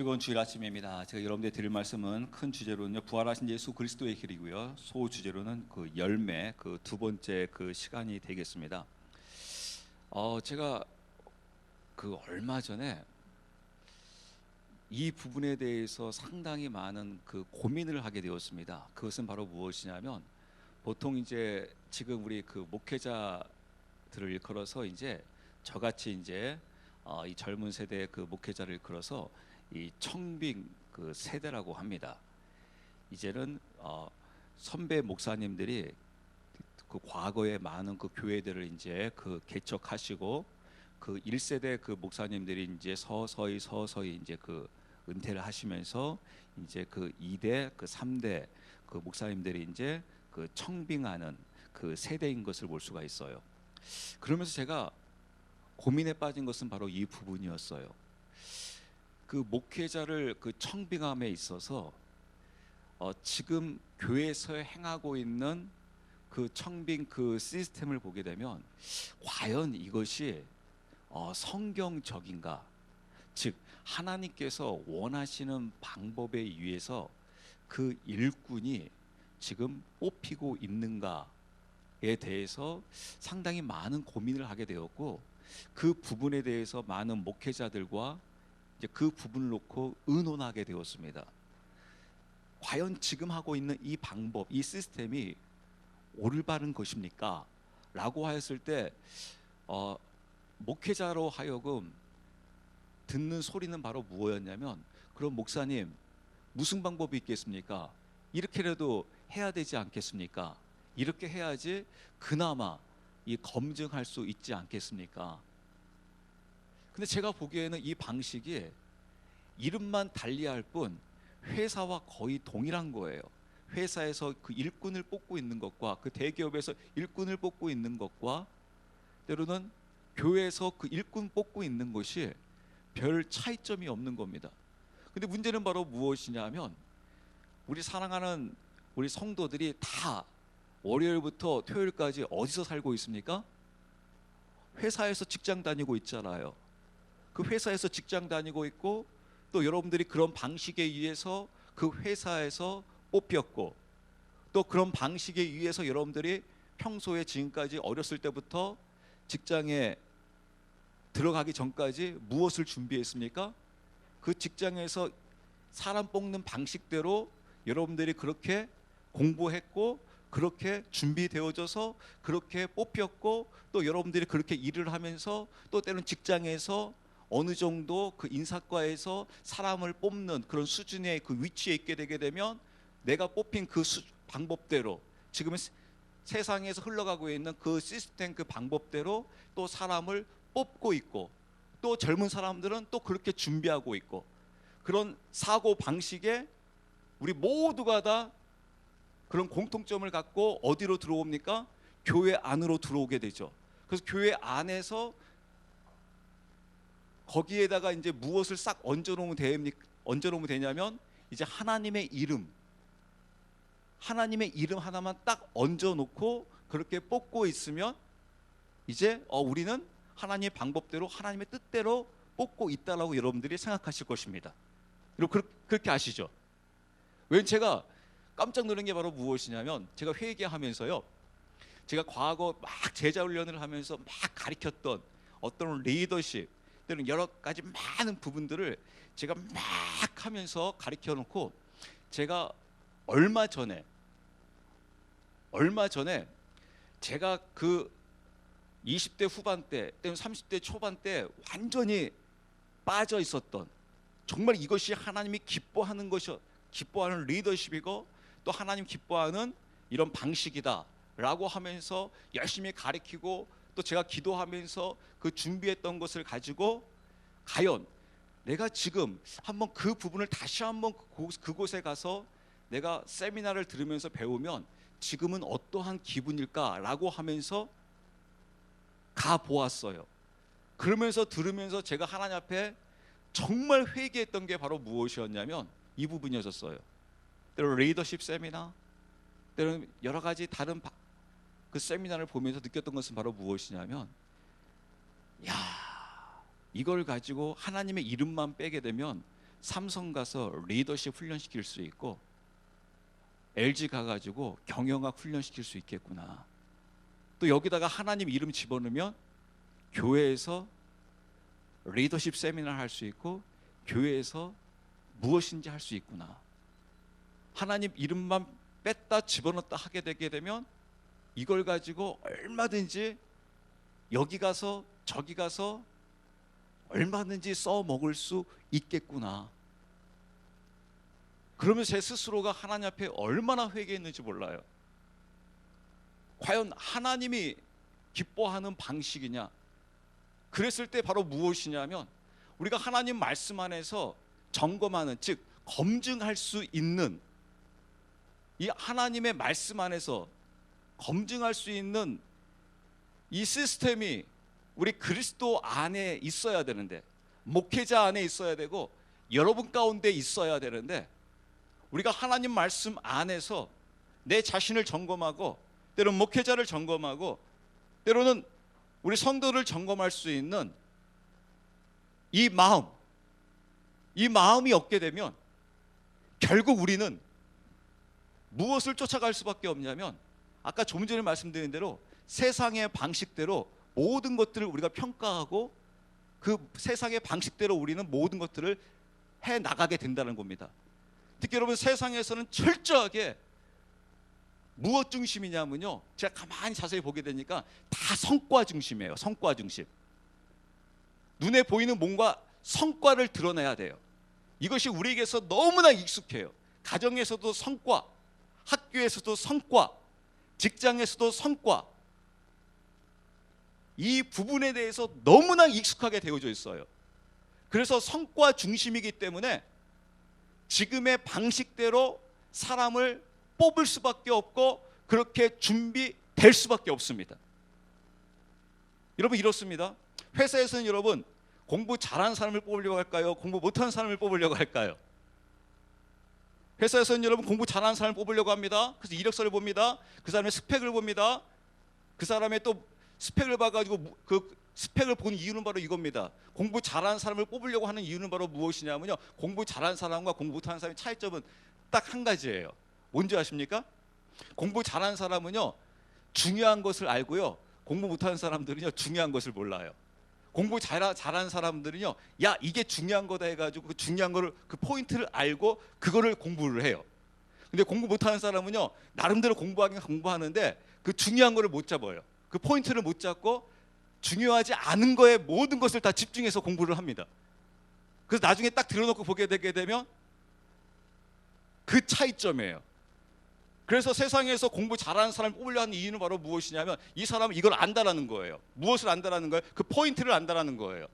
즐거운 주일 아침입니다. 제가 여러분들 드릴 말씀은 큰 주제로는요, 부활하신 예수 그리스도의 길이고요. 소 주제로는 그 열매, 그 두 번째 그 시간이 되겠습니다. 제가 그 얼마 전에 이 부분에 대해서 상당히 많은 그 고민을 하게 되었습니다. 그것은 바로 무엇이냐면, 보통 이제 지금 우리 그 목회자들을 일컬어서 이제 저같이 이제 이 젊은 세대의 그 목회자를 일컬어서 이 청빙 그 세대라고 합니다. 이제는 선배 목사님들이 그 과거에 많은 그 교회들을 이제 그 개척하시고, 그 1세대 그 목사님들이 이제 서서히 이제 그 은퇴를 하시면서 이제 그 2대 그 3대 그 목사님들이 이제 그 청빙하는 그 세대인 것을 볼 수가 있어요. 그러면서 제가 고민에 빠진 것은 바로 이 부분이었어요. 그 목회자를 그 청빙함에 있어서 지금 교회에서 행하고 있는 그 청빙 그 시스템을 보게 되면 과연 이것이 성경적인가? 즉 하나님께서 원하시는 방법에 의해서 그 일꾼이 지금 뽑히고 있는가에 대해서 상당히 많은 고민을 하게 되었고, 그 부분에 대해서 많은 목회자들과 이제 그 부분을 놓고 의논하게 되었습니다. 과연 지금 하고 있는 이 방법, 이 시스템이 올바른 것입니까? 라고 하였을 때 목회자로 하여금 듣는 소리는 바로 무엇이었냐면, 그럼 목사님 무슨 방법이 있겠습니까? 이렇게라도 해야 되지 않겠습니까? 이렇게 해야지 그나마 이 검증할 수 있지 않겠습니까? 근데 제가 보기에는 이 방식이 이름만 달리할 뿐 회사와 거의 동일한 거예요. 회사에서 그 일꾼을 뽑고 있는 것과 그 대기업에서 일꾼을 뽑고 있는 것과 때로는 교회에서 그 일꾼 뽑고 있는 것이 별 차이점이 없는 겁니다. 근데 문제는 바로 무엇이냐면, 우리 사랑하는 우리 성도들이 다 월요일부터 토요일까지 어디서 살고 있습니까? 회사에서 직장 다니고 있잖아요. 그 회사에서 직장 다니고 있고, 또 여러분들이 그런 방식에 의해서 그 회사에서 뽑혔고, 또 그런 방식에 의해서 여러분들이 평소에 지금까지 어렸을 때부터 직장에 들어가기 전까지 무엇을 준비했습니까? 그 직장에서 사람 뽑는 방식대로 여러분들이 그렇게 공부했고, 그렇게 준비되어져서 그렇게 뽑혔고, 또 여러분들이 그렇게 일을 하면서 또 때로는 직장에서 어느 정도 그 인사과에서 사람을 뽑는 그런 수준의 그 위치에 있게 되게 되면, 내가 뽑힌 그 방법대로 지금 세상에서 흘러가고 있는 그 시스템 그 방법대로 또 사람을 뽑고 있고, 또 젊은 사람들은 또 그렇게 준비하고 있고, 그런 사고 방식에 우리 모두가 다 그런 공통점을 갖고 어디로 들어옵니까? 교회 안으로 들어오게 되죠. 그래서 교회 안에서 거기에다가 이제 무엇을 싹 얹어놓으면 되냐면, 이제 하나님의 이름 하나만 딱 얹어놓고 그렇게 뽑고 있으면 이제 우리는 하나님의 방법대로 하나님의 뜻대로 뽑고 있다라고 여러분들이 생각하실 것입니다. 여러분 그렇게 아시죠? 왜 제가 깜짝 놀란 게 바로 무엇이냐면, 제가 회개하면서요, 제가 과거 막 제자 훈련을 하면서 막 가르쳤던 어떤 리더십 또는 여러 가지 많은 부분들을 제가 막 하면서 가르쳐 놓고, 제가 얼마 전에 제가 그 20대 후반 때 또는 30대 초반 때 완전히 빠져 있었던, 정말 이것이 하나님이 기뻐하는 리더십이고 또 하나님 기뻐하는 이런 방식이다 라고 하면서 열심히 가르치고, 또 제가 기도하면서 그 준비했던 것을 가지고 과연 내가 지금 한번 그 부분을 다시 한번 그곳에 가서 내가 세미나를 들으면서 배우면 지금은 어떠한 기분일까 라고 하면서 가보았어요. 그러면서 들으면서 제가 하나님 앞에 정말 회개했던 게 바로 무엇이었냐면 이 부분이었어요. 때로 리더십 세미나, 때로 여러 가지 다른 그 세미나를 보면서 느꼈던 것은 바로 무엇이냐면, 야, 이걸 가지고 하나님의 이름만 빼게 되면 삼성 가서 리더십 훈련시킬 수 있고 LG 가가지고 경영학 훈련시킬 수 있겠구나. 또 여기다가 하나님 이름 집어넣으면 교회에서 리더십 세미나 할 수 있고 교회에서 무엇인지 할 수 있구나. 하나님 이름만 뺐다 집어넣었다 하게 되게 되면 이걸 가지고 얼마든지 여기 가서 저기 가서 얼마든지 써먹을 수 있겠구나. 그러면 제 스스로가 하나님 앞에 얼마나 회개했는지 몰라요. 과연 하나님이 기뻐하는 방식이냐? 그랬을 때 바로 무엇이냐면 우리가 하나님 말씀 안에서 점검하는, 즉 검증할 수 있는, 이 하나님의 말씀 안에서 검증할 수 있는 이 시스템이 우리 그리스도 안에 있어야 되는데, 목회자 안에 있어야 되고 여러분 가운데 있어야 되는데, 우리가 하나님 말씀 안에서 내 자신을 점검하고 때로는 목회자를 점검하고 때로는 우리 성도를 점검할 수 있는 이 마음이 없게 되면 결국 우리는 무엇을 쫓아갈 수밖에 없냐면, 아까 좀 전에 말씀드린 대로 세상의 방식대로 모든 것들을 우리가 평가하고 그 세상의 방식대로 우리는 모든 것들을 해 나가게 된다는 겁니다. 특히 여러분, 세상에서는 철저하게 무엇 중심이냐면요, 제가 가만히 자세히 보게 되니까 다 성과 중심이에요. 성과 중심. 눈에 보이는 뭔가 성과를 드러내야 돼요. 이것이 우리에게서 너무나 익숙해요. 가정에서도 성과, 학교에서도 성과, 직장에서도 성과. 이 부분에 대해서 너무나 익숙하게 되어져 있어요. 그래서 성과 중심이기 때문에 지금의 방식대로 사람을 뽑을 수밖에 없고 그렇게 준비될 수밖에 없습니다. 여러분, 이렇습니다. 회사에서는 여러분, 공부 잘하는 사람을 뽑으려고 할까요? 공부 못하는 사람을 뽑으려고 할까요? 회사에서는 여러분 공부 잘하는 사람을 뽑으려고 합니다. 그래서 이력서를 봅니다. 그 사람의 스펙을 봅니다. 그 사람의 또 스펙을 봐가지고 그 스펙을 본 이유는 바로 이겁니다. 공부 잘하는 사람을 뽑으려고 하는 이유는 바로 무엇이냐면요, 공부 잘하는 사람과 공부 못하는 사람의 차이점은 딱 한 가지예요. 뭔지 아십니까? 공부 잘하는 사람은요 중요한 것을 알고요, 공부 못하는 사람들은요 중요한 것을 몰라요. 공부 잘하는 사람들은요, 야 이게 중요한 거다 해가지고 그 중요한 거를, 그 포인트를 알고 그거를 공부를 해요. 근데 공부 못하는 사람은요 나름대로 공부하긴 공부하는데 그 중요한 거를 못 잡아요. 그 포인트를 못 잡고 중요하지 않은 거에 모든 것을 다 집중해서 공부를 합니다. 그래서 나중에 딱 들어놓고 보게 되게 되면 그 차이점이에요. 그래서 세상에서 공부 잘하는 사람을 뽑으려 하는 이유는 바로 무엇이냐면 이 사람은 이걸 안다라는 거예요. 무엇을 안다라는 거예요? 그 포인트를 안다라는 거예요.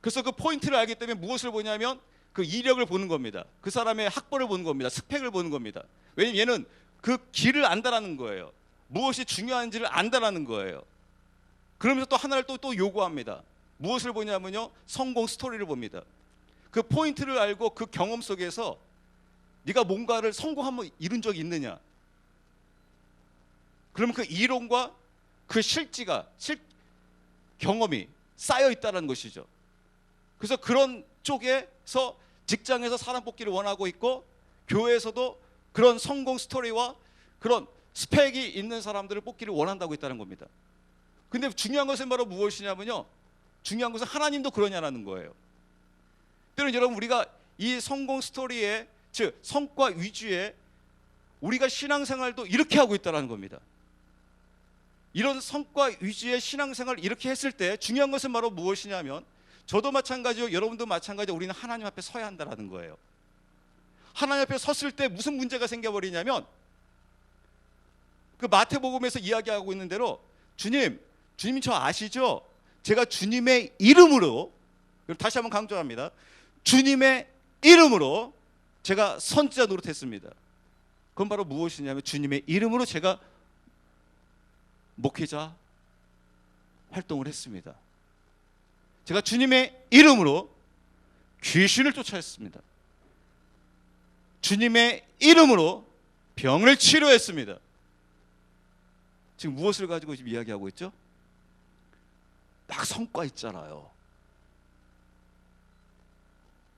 그래서 그 포인트를 알기 때문에 무엇을 보냐면 그 이력을 보는 겁니다. 그 사람의 학벌을 보는 겁니다. 스펙을 보는 겁니다. 왜냐면 얘는 그 길을 안다라는 거예요. 무엇이 중요한지를 안다라는 거예요. 그러면서 또 하나를 또 요구합니다. 무엇을 보냐면요, 성공 스토리를 봅니다. 그 포인트를 알고 그 경험 속에서 네가 뭔가를 성공하면 이룬 적이 있느냐? 그러면 그 이론과 그 경험이 쌓여 있다는 것이죠. 그래서 그런 쪽에서 직장에서 사람 뽑기를 원하고 있고 교회에서도 그런 성공 스토리와 그런 스펙이 있는 사람들을 뽑기를 원한다고 있다는 겁니다. 근데 중요한 것은 바로 무엇이냐면요, 중요한 것은 하나님도 그러냐라는 거예요. 때로는 여러분, 우리가 이 성공 스토리에, 즉 성과 위주의 우리가 신앙생활도 이렇게 하고 있다는 겁니다. 이런 성과 위주의 신앙생활을 이렇게 했을 때 중요한 것은 바로 무엇이냐면, 저도 마찬가지고 여러분도 마찬가지고 우리는 하나님 앞에 서야 한다는 거예요. 하나님 앞에 섰을 때 무슨 문제가 생겨버리냐면, 그 마태복음에서 이야기하고 있는 대로 주님 저 아시죠? 제가 주님의 이름으로, 다시 한번 강조합니다. 주님의 이름으로 제가 선지자 노릇했습니다. 그건 바로 무엇이냐면 주님의 이름으로 제가 목회자 활동을 했습니다. 제가 주님의 이름으로 귀신을 쫓아냈습니다. 주님의 이름으로 병을 치료했습니다. 지금 무엇을 가지고 지금 이야기하고 있죠? 딱 성과 있잖아요.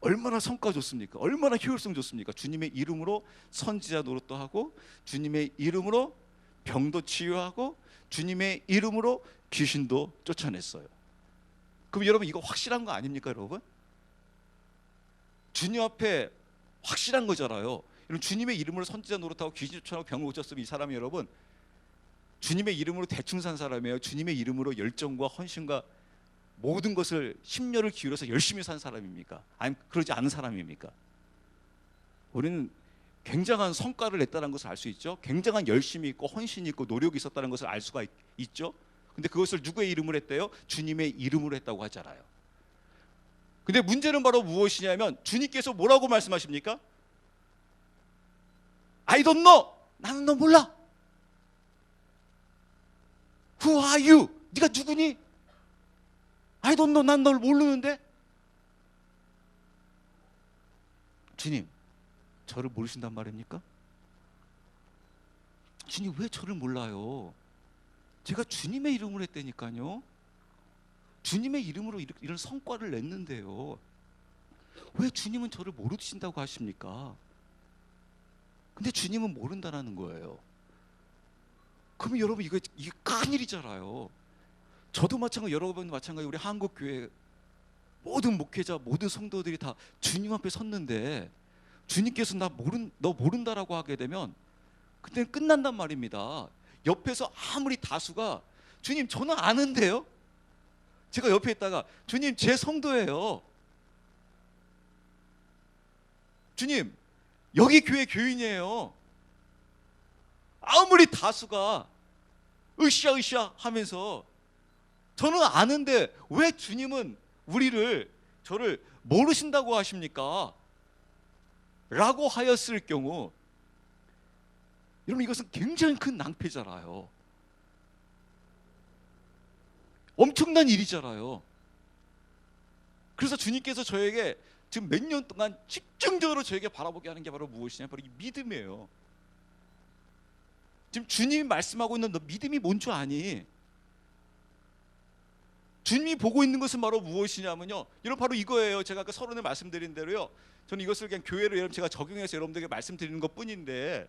얼마나 성과 좋습니까? 얼마나 효율성 좋습니까? 주님의 이름으로 선지자 노릇도 하고, 주님의 이름으로 병도 치유하고, 주님의 이름으로 귀신도 쫓아냈어요. 그럼 여러분 이거 확실한 거 아닙니까, 여러분? 주님 앞에 확실한 거잖아요. 여러분 주님의 이름으로 선지자 노릇하고 귀신 쫓아내고 병을 고쳤으면 이 사람이 여러분 주님의 이름으로 대충 산 사람이에요? 주님의 이름으로 열정과 헌신과 모든 것을 10년을 기울여서 열심히 산 사람입니까? 아니면 그러지 않은 사람입니까? 우리는 굉장한 성과를 냈다는 것을 알 수 있죠. 굉장한 열심이 있고 헌신이 있고 노력이 있었다는 것을 알 수가 있죠. 근데 그것을 누구의 이름으로 했대요? 주님의 이름으로 했다고 하잖아요. 근데 문제는 바로 무엇이냐면 주님께서 뭐라고 말씀하십니까? I don't know. 나는 너 몰라. Who are you? 네가 누구니? I don't know. 난 널 모르는데. 주님, 저를 모르신단 말입니까? 주님 왜 저를 몰라요? 제가 주님의 이름으로 했다니까요. 주님의 이름으로 이런 성과를 냈는데요. 왜 주님은 저를 모르신다고 하십니까? 근데 주님은 모른다는 거예요. 그러면 여러분 이게 큰일이잖아요. 저도 마찬가지, 여러분도 마찬가지. 우리 한국교회 모든 목회자, 모든 성도들이 다 주님 앞에 섰는데 주님께서 너 모른다라고 하게 되면 그때는 끝난단 말입니다. 옆에서 아무리 다수가 주님 저는 아는데요. 제가 옆에 있다가 주님 제 성도예요. 주님 여기 교회 교인이에요. 아무리 다수가 으쌰으쌰 하면서 저는 아는데 왜 주님은 저를 모르신다고 하십니까? 라고 하였을 경우, 여러분 이것은 굉장히 큰 낭패잖아요. 엄청난 일이잖아요. 그래서 주님께서 저에게 지금 몇 년 동안 집중적으로 저에게 바라보게 하는 게 바로 무엇이냐? 바로 이 믿음이에요. 지금 주님이 말씀하고 있는 너 믿음이 뭔 줄 아니? 주님이 보고 있는 것은 바로 무엇이냐면요, 여러분 바로 이거예요. 제가 아까 서론에 말씀드린 대로요, 저는 이것을 그냥 교회로 여러분 제가 적용해서 여러분들에게 말씀드리는 것뿐인데,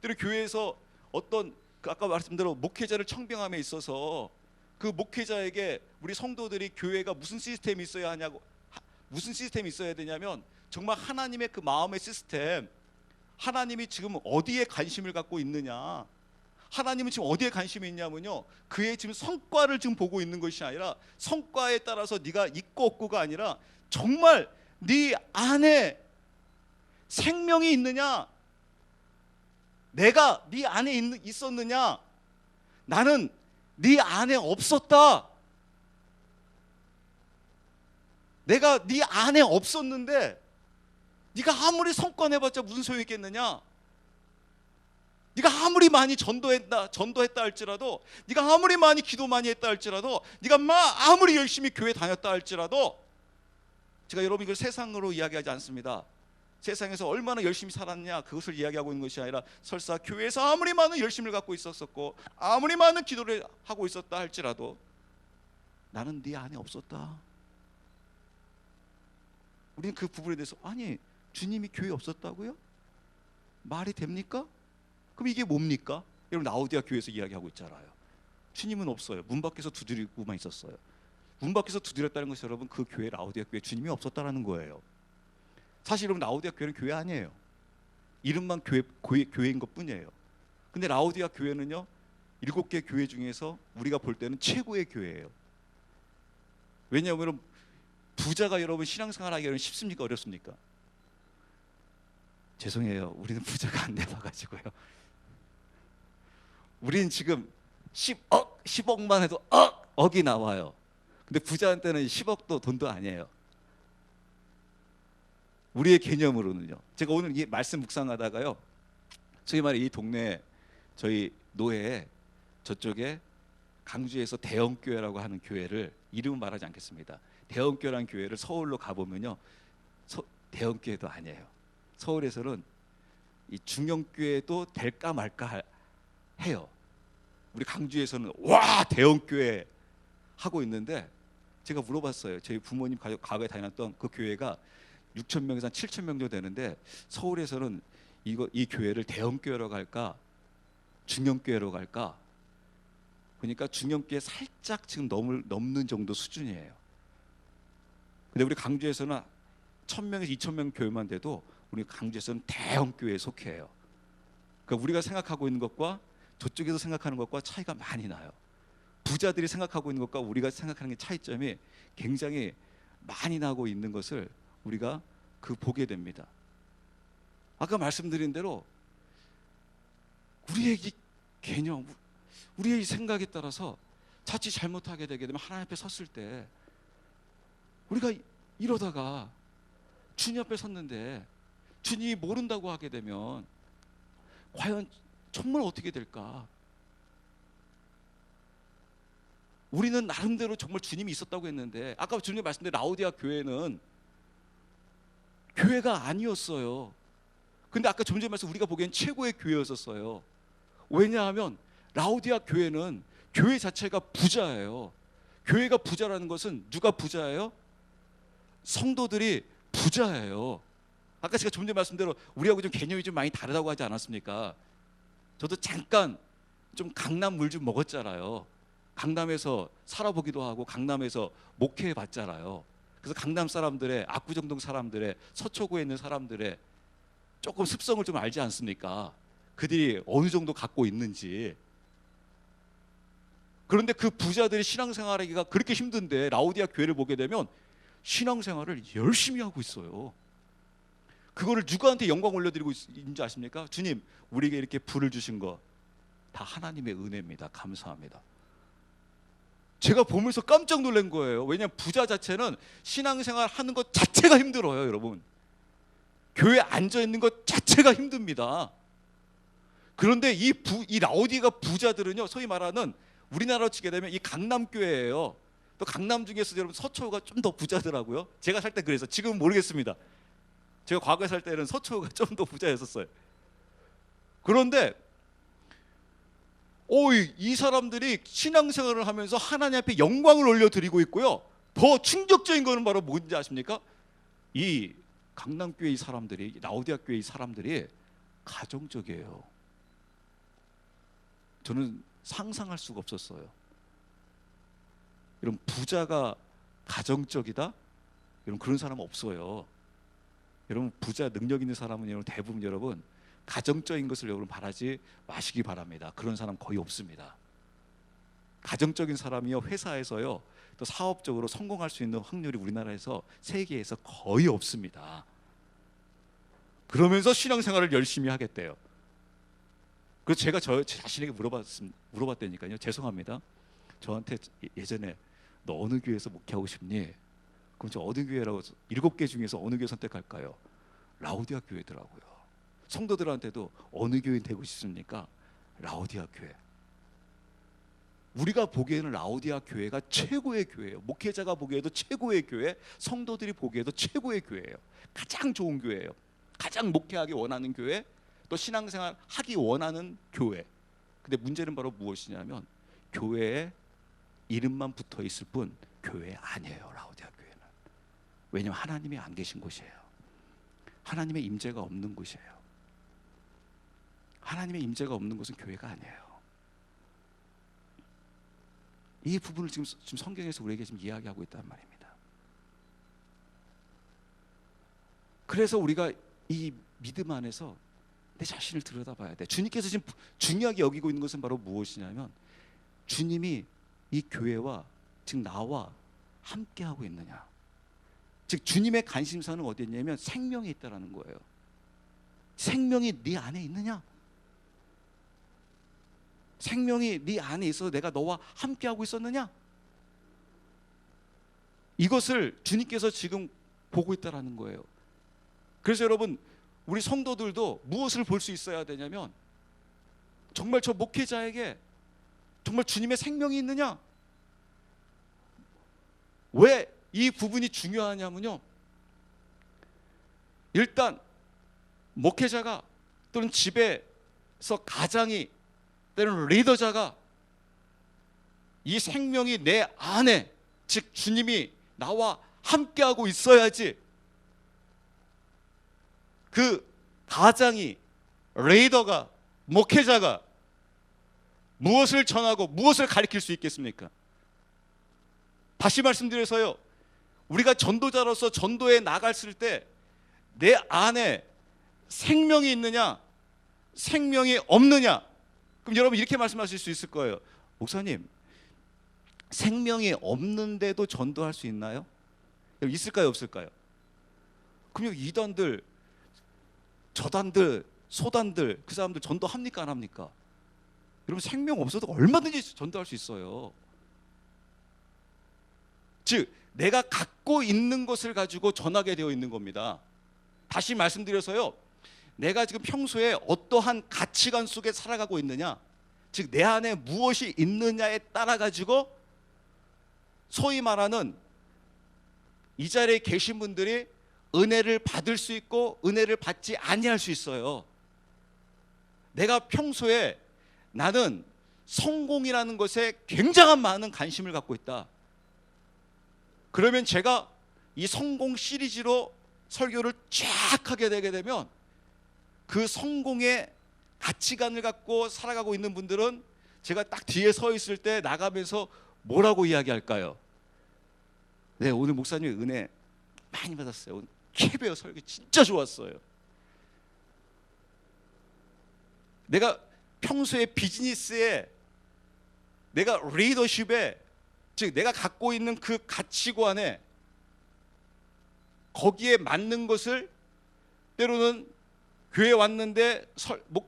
때로 교회에서 어떤 아까 말씀대로 목회자를 청빙함에 있어서 그 목회자에게 우리 성도들이 교회가 무슨 시스템이 있어야 하냐고, 무슨 시스템이 있어야 되냐면 정말 하나님의 그 마음의 시스템, 하나님이 지금 어디에 관심을 갖고 있느냐, 하나님은 지금 어디에 관심이 있냐면요, 그의 지금 성과를 지금 보고 있는 것이 아니라, 성과에 따라서 네가 있고 없고가 아니라 정말 네 안에 생명이 있느냐, 내가 네 안에 있었느냐, 나는 네 안에 없었다, 내가 네 안에 없었는데 네가 아무리 성과 내봤자 무슨 소용이 있겠느냐, 네가 아무리 많이 전도했다 할지라도, 네가 아무리 많이 기도 많이 했다 할지라도, 네가 아무리 열심히 교회 다녔다 할지라도, 제가 여러분 이걸 세상으로 이야기하지 않습니다. 세상에서 얼마나 열심히 살았냐 그것을 이야기하고 있는 것이 아니라, 설사 교회에서 아무리 많은 열심을 갖고 있었고 아무리 많은 기도를 하고 있었다 할지라도 나는 네 안에 없었다. 우리는 그 부분에 대해서, 아니 주님이 교회에 없었다고요? 말이 됩니까? 그럼 이게 뭡니까? 여러분 라오디아 교회에서 이야기하고 있잖아요. 주님은 없어요. 문 밖에서 두드리고만 있었어요. 문 밖에서 두드렸다는 것이 여러분 그 교회, 라오디아 교회 주님이 없었다라는 거예요. 사실 여러분 라오디아 교회는 교회 아니에요. 이름만 교회인 것뿐이에요. 근데 라오디아 교회는요 7개 교회 중에서 우리가 볼 때는 최고의 교회예요. 왜냐하면 부자가 여러분 신앙생활하기는 쉽습니까? 어렵습니까? 죄송해요. 우리는 부자가 안 돼봐가지고요. 우리는 지금 10억만 해도 억이 나와요. 근데 부자한테는 10억도 돈도 아니에요. 우리의 개념으로는요. 제가 오늘 이 말씀 묵상하다가요, 저희 말에 이 동네 저희 노회에 저쪽에 강주에서 대형교회라고 하는 교회를, 이름은 말하지 않겠습니다. 대형교회라는 교회를 서울로 가보면요, 대형교회도 아니에요. 서울에서는 이 중형교회도 될까 말까 해요. 우리 강주에서는 와 대형교회 하고 있는데, 제가 물어봤어요. 저희 부모님 과거에 다녔던 그 교회가 6천 명에서 한 7천 명 정도 되는데 서울에서는 이 교회를 대형 교회로 갈까 중형 교회로 갈까? 그러니까 중형 교회 살짝 지금 넘는 정도 수준이에요. 근데 우리 강주에서는 1,000명에서 2,000명 교회만 돼도 우리 강주에서는 대형 교회에 속해요. 그러니까 우리가 생각하고 있는 것과 저쪽에서 생각하는 것과 차이가 많이 나요. 부자들이 생각하고 있는 것과 우리가 생각하는 게 차이점이 굉장히 많이 나고 있는 것을 우리가 보게 됩니다. 아까 말씀드린 대로 우리의 이 개념, 우리의 이 생각에 따라서 자칫 잘못하게 되게 되면 하나님 앞에 섰을 때 우리가 이러다가 주님 앞에 섰는데 주님이 모른다고 하게 되면 과연 정말 어떻게 될까? 우리는 나름대로 정말 주님이 있었다고 했는데 아까 주님 말씀드린 라오디아 교회는 교회가 아니었어요. 근데 아까 좀 전에 말씀 우리가 보기엔 최고의 교회였었어요. 왜냐하면 라오디아 교회는 교회 자체가 부자예요. 교회가 부자라는 것은 누가 부자예요? 성도들이 부자예요. 아까 제가 좀 전에 말씀대로 우리하고 좀 개념이 좀 많이 다르다고 하지 않았습니까? 저도 잠깐 좀 강남 물 좀 먹었잖아요. 강남에서 살아보기도 하고 강남에서 목회해 봤잖아요. 그래서 강남 사람들의 압구정동 사람들의 서초구에 있는 사람들의 조금 습성을 좀 알지 않습니까? 그들이 어느 정도 갖고 있는지. 그런데 그 부자들이 신앙생활하기가 그렇게 힘든데 라오디아 교회를 보게 되면 신앙생활을 열심히 하고 있어요. 그거를 누구한테 영광 올려드리고 있는지 아십니까? 주님, 우리에게 이렇게 부를 주신 거 다 하나님의 은혜입니다. 감사합니다. 제가 보면서 깜짝 놀란 거예요. 왜냐하면 부자 자체는 신앙생활 하는 것 자체가 힘들어요, 여러분. 교회에 앉아있는 것 자체가 힘듭니다. 그런데 이 라오디가 부자들은요, 소위 말하는 우리나라로 치게 되면 이 강남교회예요. 또 강남 중에서 여러분 서초가 좀 더 부자더라고요. 제가 살 때 그래서 지금은 모르겠습니다. 제가 과거에 살 때는 서초가 좀 더 부자였었어요. 그런데 이 사람들이 신앙생활을 하면서 하나님 앞에 영광을 올려드리고 있고요. 더 충격적인 거는 바로 뭔지 아십니까? 이 강남교회 이 사람들이, 라오디아 교회 이 사람들이 가정적이에요. 저는 상상할 수가 없었어요. 이런 부자가 가정적이다? 여러분 그런 사람 없어요. 여러분 부자 능력 있는 사람은 여러분 대부분 여러분 가정적인 것을 여러분 바라지 마시기 바랍니다. 그런 사람 거의 없습니다. 가정적인 사람이요 회사에서요 또 사업적으로 성공할 수 있는 확률이 우리나라에서 세계에서 거의 없습니다. 그러면서 신앙생활을 열심히 하겠대요. 그래서 제가 제 자신에게 물어봤다니까요. 죄송합니다. 저한테 예전에 너 어느 교회에서 목회하고 싶니? 그럼 저 어느 교회라고 7개 중에서 어느 교회 선택할까요? 라오디아 교회더라고요. 성도들한테도 어느 교회 되고 싶습니까? 라오디아 교회. 우리가 보기에는 라오디아 교회가 최고의 교회예요. 목회자가 보기에도 최고의 교회, 성도들이 보기에도 최고의 교회예요. 가장 좋은 교회예요. 가장 목회하기 원하는 교회, 또 신앙생활 하기 원하는 교회. 근데 문제는 바로 무엇이냐면 교회에 이름만 붙어 있을 뿐 교회 아니에요. 라오디아 교회는. 왜냐하면 하나님이 안 계신 곳이에요. 하나님의 임재가 없는 곳이에요. 하나님의 임재가 없는 곳은 교회가 아니에요. 이 부분을 지금 성경에서 우리에게 지금 이야기하고 있단 말입니다. 그래서 우리가 이 믿음 안에서 내 자신을 들여다봐야 돼. 주님께서 지금 중요하게 여기고 있는 것은 바로 무엇이냐면 주님이 이 교회와 지금 나와 함께하고 있느냐. 즉 주님의 관심사는 어디 있냐면 생명에 있다라는 거예요. 생명이 네 안에 있느냐? 생명이 네 안에 있어서 내가 너와 함께하고 있었느냐? 이것을 주님께서 지금 보고 있다라는 거예요. 그래서 여러분 우리 성도들도 무엇을 볼 수 있어야 되냐면 정말 저 목회자에게 정말 주님의 생명이 있느냐? 왜 이 부분이 중요하냐면요, 일단 목회자가 또는 집에서 가장이 때로는 리더자가 이 생명이 내 안에, 즉 주님이 나와 함께하고 있어야지 그 가장이, 리더가, 목회자가 무엇을 전하고 무엇을 가르칠 수 있겠습니까? 다시 말씀드려서요, 우리가 전도자로서 전도에 나갔을 때 내 안에 생명이 있느냐 생명이 없느냐, 그럼 여러분 이렇게 말씀하실 수 있을 거예요. 목사님, 생명이 없는데도 전도할 수 있나요? 있을까요, 없을까요? 그럼 이단들, 저단들, 소단들, 그 사람들 전도합니까, 안 합니까? 여러분, 생명 없어도 얼마든지 전도할 수 있어요. 즉 내가 갖고 있는 것을 가지고 전하게 되어 있는 겁니다. 다시 말씀드려서요, 내가 지금 평소에 어떠한 가치관 속에 살아가고 있느냐, 즉 내 안에 무엇이 있느냐에 따라 가지고 소위 말하는 이 자리에 계신 분들이 은혜를 받을 수 있고 은혜를 받지 아니할 수 있어요. 내가 평소에 나는 성공이라는 것에 굉장한 많은 관심을 갖고 있다. 그러면 제가 이 성공 시리즈로 설교를 쫙 하게 되게 되면 그 성공의 가치관을 갖고 살아가고 있는 분들은 제가 딱 뒤에 서 있을 때 나가면서 뭐라고 이야기할까요? 네, 오늘 목사님 은혜 많이 받았어요. 오늘 캐베어 설교 진짜 좋았어요. 내가 평소에 비즈니스에, 내가 리더십에, 즉 내가 갖고 있는 그 가치관에 거기에 맞는 것을, 때로는 교회 왔는데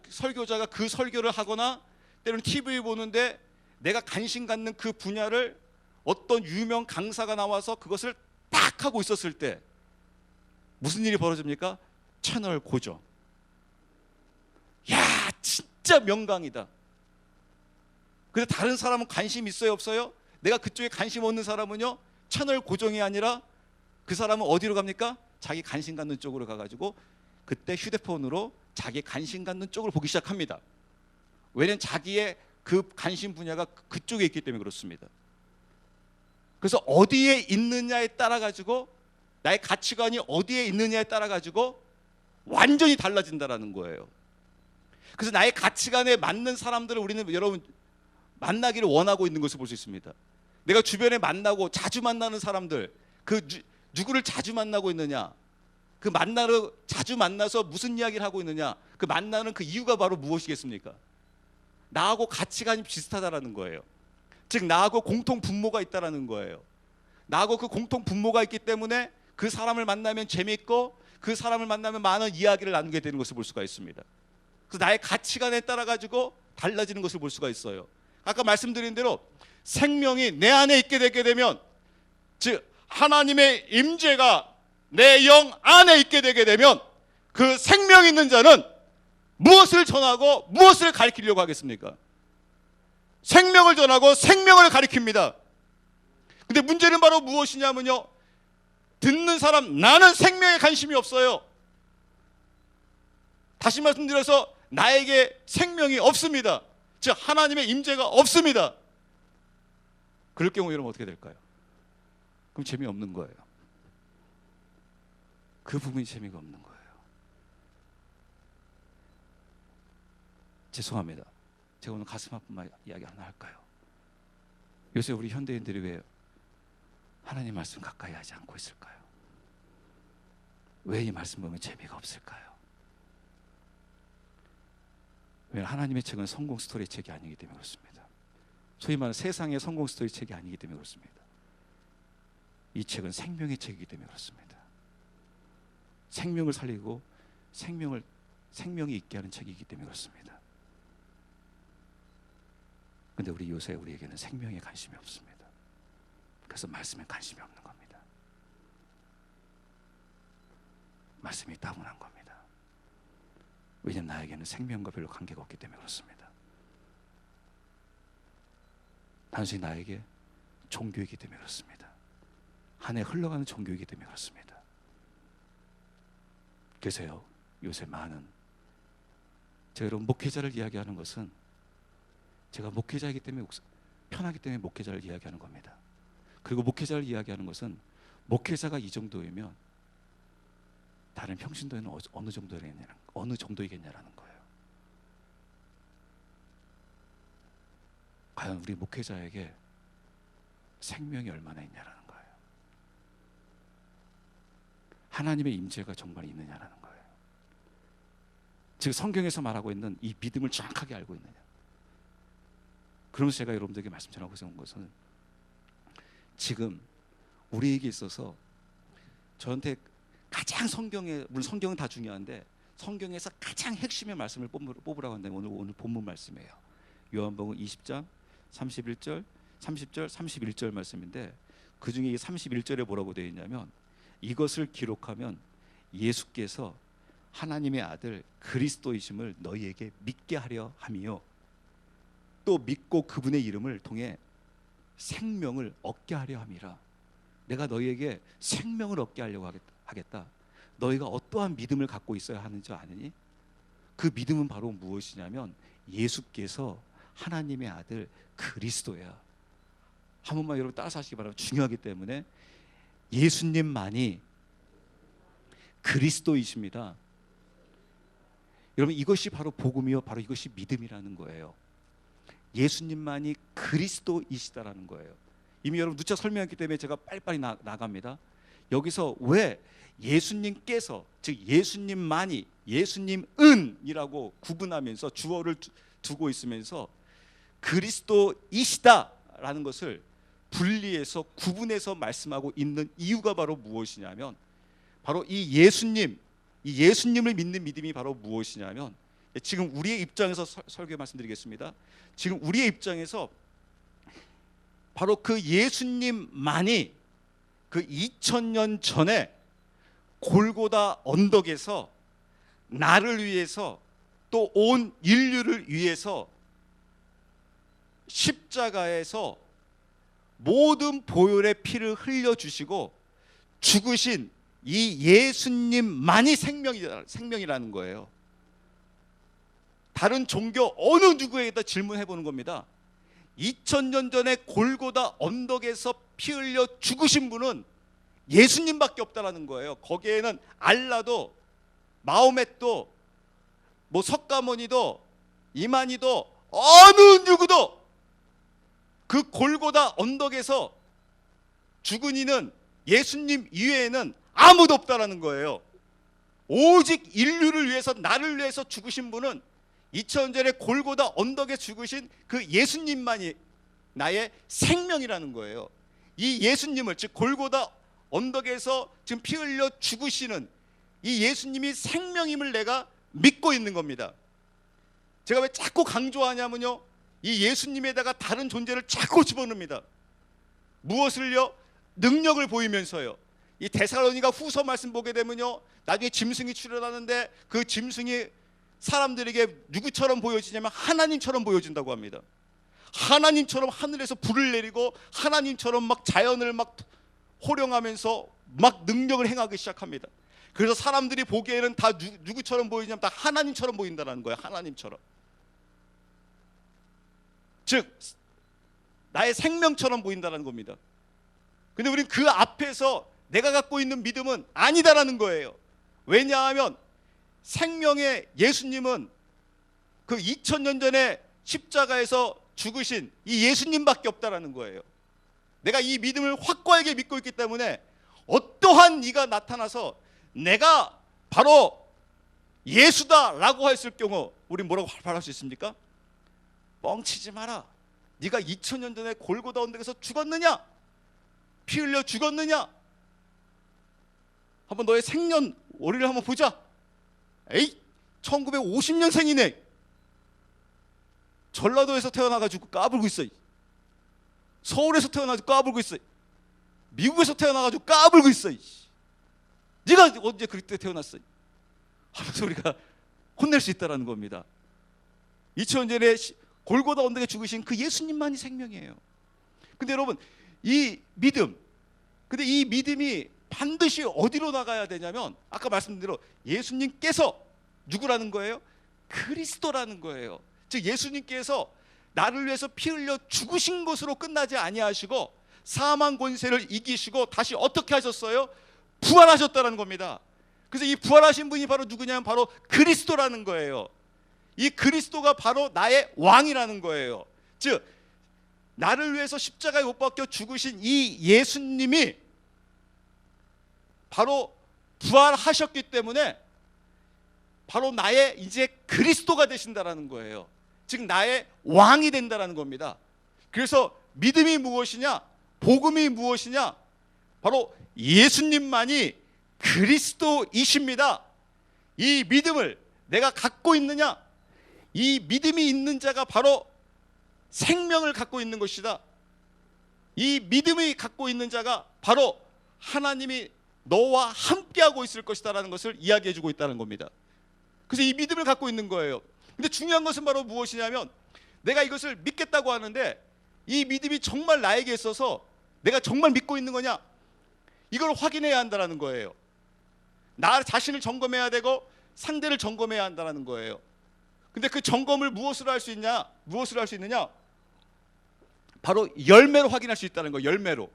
설교자가 그 설교를 하거나 때로는 TV 보는데 내가 관심 갖는 그 분야를 어떤 유명 강사가 나와서 그것을 딱 하고 있었을 때 무슨 일이 벌어집니까? 채널 고정. 야, 진짜 명강이다. 근데 다른 사람은 관심 있어요, 없어요? 내가 그쪽에 관심 없는 사람은요, 채널 고정이 아니라 그 사람은 어디로 갑니까? 자기 관심 갖는 쪽으로 가가지고 그때 휴대폰으로 자기 관심 갖는 쪽을 보기 시작합니다. 왜냐하면 자기의 그 관심 분야가 그쪽에 있기 때문에 그렇습니다. 그래서 어디에 있느냐에 따라 가지고, 나의 가치관이 어디에 있느냐에 따라 가지고 완전히 달라진다라는 거예요. 그래서 나의 가치관에 맞는 사람들을 우리는, 여러분, 만나기를 원하고 있는 것을 볼 수 있습니다. 내가 주변에 만나고 자주 만나는 사람들, 누구를 자주 만나고 있느냐, 그 만나러 자주 만나서 무슨 이야기를 하고 있느냐, 그 만나는 그 이유가 바로 무엇이겠습니까? 나하고 가치관이 비슷하다라는 거예요. 즉 나하고 공통 분모가 있다라는 거예요. 나하고 그 공통 분모가 있기 때문에 그 사람을 만나면 재미있고 그 사람을 만나면 많은 이야기를 나누게 되는 것을 볼 수가 있습니다. 그래서 나의 가치관에 따라 가지고 달라지는 것을 볼 수가 있어요. 아까 말씀드린 대로 생명이 내 안에 있게 되게 되면, 즉 하나님의 임재가 내 영 안에 있게 되게 되면 그 생명 있는 자는 무엇을 전하고 무엇을 가르치려고 하겠습니까? 생명을 전하고 생명을 가르칩니다. 근데 문제는 바로 무엇이냐면요, 듣는 사람, 나는 생명에 관심이 없어요. 다시 말씀드려서 나에게 생명이 없습니다. 즉 하나님의 임재가 없습니다. 그럴 경우 여러분 어떻게 될까요? 그럼 재미없는 거예요. 그 부분이 재미가 없는 거예요. 죄송합니다. 제가 오늘 가슴 아픈 이야기 하나 할까요? 요새 우리 현대인들이 왜 하나님 말씀 가까이 하지 않고 있을까요? 왜 이 말씀 보면 재미가 없을까요? 왜냐하면 하나님의 책은 성공 스토리 책이 아니기 때문에 그렇습니다. 소위 말하는 세상의 성공 스토리 책이 아니기 때문에 그렇습니다. 이 책은 생명의 책이기 때문에 그렇습니다. 생명을 살리고 생명이 있게 하는 책이기 때문에 그렇습니다. 근데 요새 우리에게는 생명에 관심이 없습니다. 그래서 말씀에 관심이 없는 겁니다. 말씀이 따분한 겁니다. 왜냐하면 나에게는 생명과 별로 관계가 없기 때문에 그렇습니다. 단순히 나에게 종교이기 때문에 그렇습니다. 한 해 흘러가는 종교이기 때문에 그렇습니다. 그래서요, 요새 많은, 제가 여러분 목회자를 이야기하는 것은 제가 목회자이기 때문에, 편하기 때문에 목회자를 이야기하는 겁니다. 그리고 목회자를 이야기하는 것은 목회자가 이 정도이면 다른 평신도에는 어느 정도이겠냐라는 거예요. 과연 우리 목회자에게 생명이 얼마나 있냐라는 거예요. 하나님의 임재가 정말 있느냐라는 거예요. 즉 성경에서 말하고 있는 이 믿음을 정확하게 알고 있느냐. 그러면서 제가 여러분들에게 말씀 전하고 있는 것은 지금 우리에게 있어서 저한테 가장 성경에, 물론 성경은 다 중요한데 성경에서 가장 핵심의 말씀을 뽑으라고 한다면 오늘 본문 말씀이에요. 요한복음 20장 31절, 30절, 31절 말씀인데 그 중에 이 31절에 뭐라고 되어 있냐면 이것을 기록하면 예수께서 하나님의 아들 그리스도이심을 너희에게 믿게 하려 함이요 또 믿고 그분의 이름을 통해 생명을 얻게 하려 함이라. 내가 너희에게 생명을 얻게 하려고 하겠다. 너희가 어떠한 믿음을 갖고 있어야 하는지 아느니? 그 믿음은 바로 무엇이냐면 예수께서 하나님의 아들 그리스도야. 한 번만 여러분 따라서 하시기 바랍니다. 중요하기 때문에 예수님만이 그리스도이십니다. 여러분 이것이 바로 복음이요 바로 이것이 믿음이라는 거예요. 예수님만이 그리스도이시다라는 거예요. 이미 여러분 누차 설명했기 때문에 제가 빨리빨리 나갑니다. 여기서 왜 예수님께서 즉 예수님만이 예수님은이라고 구분하면서 주어를 두고 있으면서 그리스도이시다라는 것을 분리해서 구분해서 말씀하고 있는 이유가 바로 무엇이냐면 바로 이 예수님을 믿는 믿음이 바로 무엇이냐면 지금 우리의 입장에서 설교 말씀드리겠습니다. 지금 우리의 입장에서 바로 그 예수님만이 그 2000년 전에 골고다 언덕에서 나를 위해서 또 온 인류를 위해서 십자가에서 모든 보혈의 피를 흘려주시고 죽으신 이 예수님만이 생명이라는 거예요. 다른 종교 어느 누구에게다 질문해 보는 겁니다. 2000년 전에 골고다 언덕에서 피 흘려 죽으신 분은 예수님밖에 없다라는 거예요. 거기에는 알라도 마호멧도 뭐 석가모니도 이만희도 어느 누구도 그 골고다 언덕에서 죽은 이는 예수님 이외에는 아무도 없다라는 거예요. 오직 인류를 위해서 나를 위해서 죽으신 분은 2000년 전에 골고다 언덕에 죽으신 그 예수님만이 나의 생명이라는 거예요. 이 예수님을 즉 골고다 언덕에서 지금 피 흘려 죽으시는 이 예수님이 생명임을 내가 믿고 있는 겁니다. 제가 왜 자꾸 강조하냐면요, 이 예수님에다가 다른 존재를 자꾸 집어넣습니다. 무엇을요? 능력을 보이면서요. 이 데살로니가 후서 말씀 보게 되면요, 나중에 짐승이 출현하는데 그 짐승이 사람들에게 누구처럼 보여지냐면 하나님처럼 보여진다고 합니다. 하나님처럼 하늘에서 불을 내리고 하나님처럼 막 자연을 막 호령하면서 막 능력을 행하기 시작합니다. 그래서 사람들이 보기에는 다 누구처럼 보이냐면 다 하나님처럼 보인다는 거예요. 하나님처럼. 즉 나의 생명처럼 보인다는 겁니다. 근데 우리는 그 앞에서 내가 갖고 있는 믿음은 아니다라는 거예요. 왜냐하면 생명의 예수님은 그 2000년 전에 십자가에서 죽으신 이 예수님밖에 없다라는 거예요. 내가 이 믿음을 확고하게 믿고 있기 때문에 어떠한 이가 나타나서 내가 바로 예수다라고 했을 경우 우리 뭐라고 말할 수 있습니까? 뻥치지 마라. 네가 2000년 전에 골고다 언덕에서 죽었느냐? 피 흘려 죽었느냐? 한번 너의 생년월일을 한번 보자. 에이, 1950년생이네. 전라도에서 태어나가지고 까불고 있어. 서울에서 태어나가지고 까불고 있어. 미국에서 태어나가지고 까불고 있어. 네가 언제 그때 태어났어? 하면서 우리가 혼낼 수 있다는 겁니다. 2000년 전에 골고다 언덕에 죽으신 그 예수님만이 생명이에요. 근데 여러분 이 믿음, 근데 이 믿음이 반드시 어디로 나가야 되냐면 아까 말씀드린 대로 예수님께서 누구라는 거예요? 그리스도라는 거예요. 즉 예수님께서 나를 위해서 피 흘려 죽으신 것으로 끝나지 아니하시고 사망 권세를 이기시고 다시 어떻게 하셨어요? 부활하셨다는 겁니다. 그래서 이 부활하신 분이 바로 누구냐면 바로 그리스도라는 거예요. 이 그리스도가 바로 나의 왕이라는 거예요. 즉 나를 위해서 십자가에 못 박혀 죽으신 이 예수님이 바로 부활하셨기 때문에 바로 나의 이제 그리스도가 되신다라는 거예요. 즉 나의 왕이 된다라는 겁니다. 그래서 믿음이 무엇이냐? 복음이 무엇이냐? 바로 예수님만이 그리스도이십니다. 이 믿음을 내가 갖고 있느냐? 이 믿음이 있는 자가 바로 생명을 갖고 있는 것이다. 이 믿음이 갖고 있는 자가 바로 하나님이 너와 함께하고 있을 것이다라는 것을 이야기해 주고 있다는 겁니다. 그래서 이 믿음을 갖고 있는 거예요. 근데 중요한 것은 바로 무엇이냐면 내가 이것을 믿겠다고 하는데 이 믿음이 정말 나에게 있어서 내가 정말 믿고 있는 거냐? 이걸 확인해야 한다는 거예요. 나 자신을 점검해야 되고 상대를 점검해야 한다는 거예요. 근데 그 점검을 무엇으로 할 수 있냐? 무엇으로 할 수 있느냐? 바로 열매로 확인할 수 있다는 거예요. 열매로.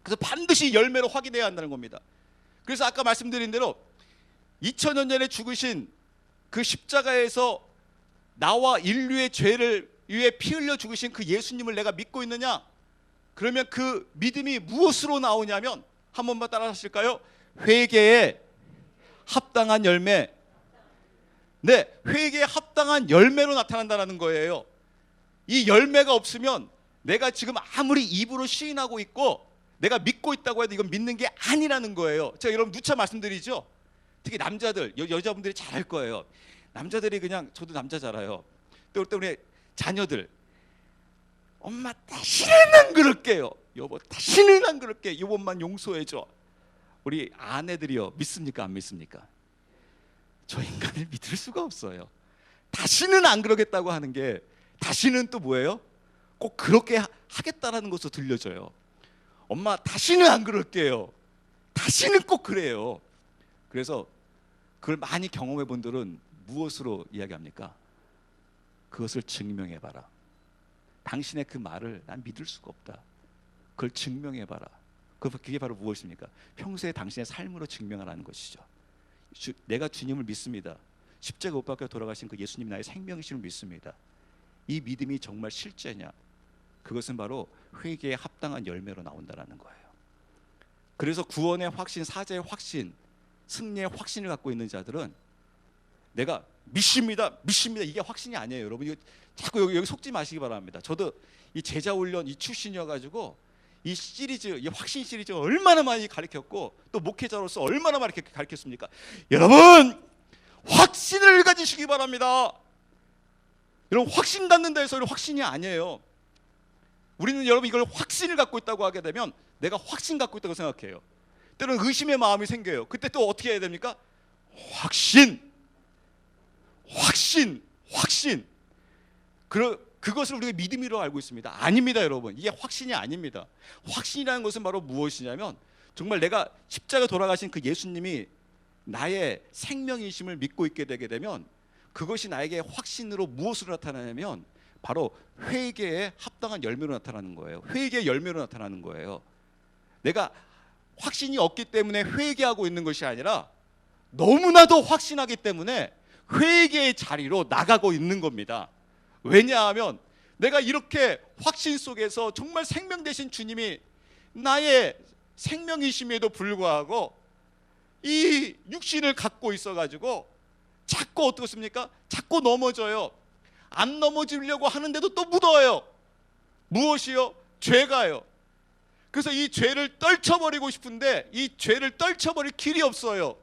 그래서 반드시 열매로 확인해야 한다는 겁니다. 그래서 아까 말씀드린 대로 2000년 전에 죽으신 그 십자가에서 나와 인류의 죄를 위해 피 흘려 죽으신 그 예수님을 내가 믿고 있느냐? 그러면 그 믿음이 무엇으로 나오냐면 한 번만 따라 하실까요? 회개에 합당한 열매. 네, 회개에 합당한 열매로 나타난다는 거예요. 이 열매가 없으면 내가 지금 아무리 입으로 시인하고 있고 내가 믿고 있다고 해도 이건 믿는 게 아니라는 거예요. 제가 여러분 누차 말씀드리죠. 특히 남자들, 여자분들이 잘할 거예요. 남자들이 그냥 저도 남자잖아요. 또 우리 자녀들, 엄마 다시는 안 그럴게요. 여보 다시는 안 그럴게. 이번만 용서해줘. 우리 아내들이요, 믿습니까 안 믿습니까? 저 인간을 믿을 수가 없어요. 다시는 안 그러겠다고 하는 게 다시는 또 뭐예요? 꼭 그렇게 하겠다라는 것으로 들려져요. 엄마 다시는 안 그럴게요. 다시는 꼭 그래요. 그래서 그걸 많이 경험해 본 분들은 무엇으로 이야기합니까? 그것을 증명해봐라. 당신의 그 말을 난 믿을 수가 없다. 그걸 증명해봐라. 그게 바로 무엇입니까? 평소에 당신의 삶으로 증명하라는 것이죠. 내가 주님을 믿습니다. 십자가 못 박혀 돌아가신 그 예수님 나의 생명이심을 믿습니다. 이 믿음이 정말 실제냐? 그것은 바로 회개에 합당한 열매로 나온다는 거예요. 그래서 구원의 확신, 사죄의 확신, 승리의 확신을 갖고 있는 자들은 내가 믿습니다, 믿습니다, 이게 확신이 아니에요. 여러분 이거 자꾸 여기 속지 마시기 바랍니다. 저도 이 제자훈련 이 출신이어가지고 이 시리즈, 이 확신 시리즈 얼마나 많이 가르쳤고 또 목회자로서 얼마나 많이 가르쳤습니까? 여러분 확신을 가지시기 바랍니다. 여러분 확신 갖는다 해서 확신이 아니에요. 우리는 여러분 이걸 확신을 갖고 있다고 하게 되면 내가 확신 갖고 있다고 생각해요. 때로는 의심의 마음이 생겨요. 그때 또 어떻게 해야 됩니까? 확신. 그것을 우리가 믿음으로 알고 있습니다. 아닙니다, 여러분. 이게 확신이 아닙니다. 확신이라는 것은 바로 무엇이냐면 정말 내가 십자가 돌아가신 그 예수님이 나의 생명이심을 믿고 있게 되게 되면 그것이 나에게 확신으로 무엇으로 나타나냐면 바로 회개에 합당한 열매로 나타나는 거예요. 회개의 열매로 나타나는 거예요. 내가 확신이 없기 때문에 회개하고 있는 것이 아니라 너무나도 확신하기 때문에 회개의 자리로 나가고 있는 겁니다. 왜냐하면 내가 이렇게 확신 속에서 정말 생명 되신 주님이 나의 생명이심에도 불구하고 이 육신을 갖고 있어가지고 자꾸 어떻습니까? 자꾸 넘어져요. 안 넘어지려고 하는데도 또 묻어요. 무엇이요? 죄가요. 그래서 이 죄를 떨쳐버리고 싶은데 이 죄를 떨쳐버릴 길이 없어요.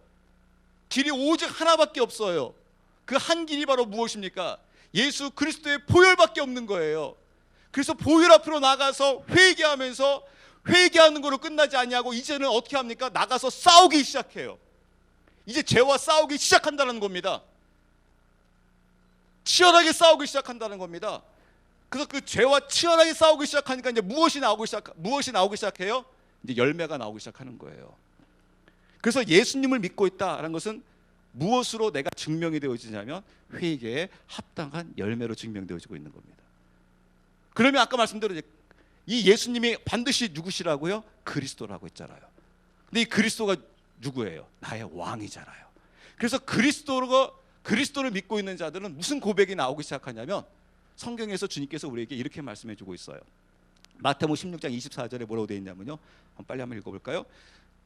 길이 오직 하나밖에 없어요. 그 한 길이 바로 무엇입니까? 예수 그리스도의 보혈밖에 없는 거예요. 그래서 보혈 앞으로 나가서 회개하면서 회개하는 거로 끝나지 아니하고 이제는 어떻게 합니까? 나가서 싸우기 시작해요. 이제 죄와 싸우기 시작한다는 겁니다. 치열하게 싸우기 시작한다는 겁니다. 그래서 그 죄와 치열하게 싸우기 시작하니까 이제 무엇이 나오기 시작해요? 이제 열매가 나오기 시작하는 거예요. 그래서 예수님을 믿고 있다라는 것은 무엇으로 내가 증명이 되어지냐면 회개에 합당한 열매로 증명되어지고 있는 겁니다. 그러면 아까 말씀대로 이 예수님이 반드시 누구시라고요? 그리스도라고 했잖아요. 근데 이 그리스도가 누구예요? 나의 왕이잖아요. 그래서 그리스도를 믿고 있는 자들은 무슨 고백이 나오기 시작하냐면 성경에서 주님께서 우리에게 이렇게 말씀해주고 있어요. 마태복음 16장 24절에 뭐라고 되어 있냐면요. 빨리 한번 읽어볼까요?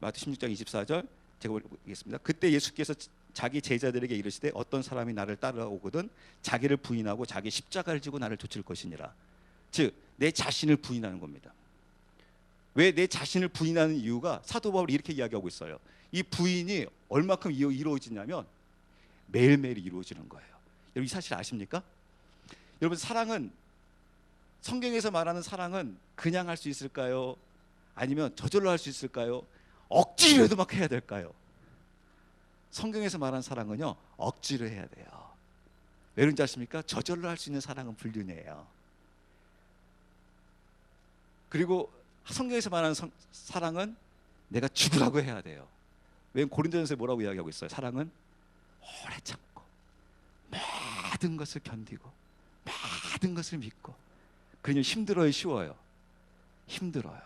마태복음 16장 24절 제가 읽겠습니다. 그때 예수께서 자기 제자들에게 이르시되 어떤 사람이 나를 따라오거든 자기를 부인하고 자기 십자가를 지고 나를 좇을 것이니라. 즉 내 자신을 부인하는 겁니다. 왜 내 자신을 부인하는 이유가 사도 바울이 이렇게 이야기하고 있어요. 이 부인이 얼마큼 이루어지냐면 매일매일 이루어지는 거예요. 여러분 이 사실 아십니까? 여러분 사랑은 성경에서 말하는 사랑은 그냥 할 수 있을까요? 아니면 저절로 할 수 있을까요? 억지로라도 막 해야 될까요? 성경에서 말하는 사랑은요 억지로 해야 돼요. 왜 그런지 아십니까? 저절로 할 수 있는 사랑은 불륜이에요. 그리고 성경에서 말하는 사랑은 내가 죽으라고 해야 돼요. 왜냐면 고린도전서에 뭐라고 이야기하고 있어요? 사랑은 오래 참고 모든 것을 견디고 모든 것을 믿고. 그러니 힘들어요, 쉬워요? 힘들어요.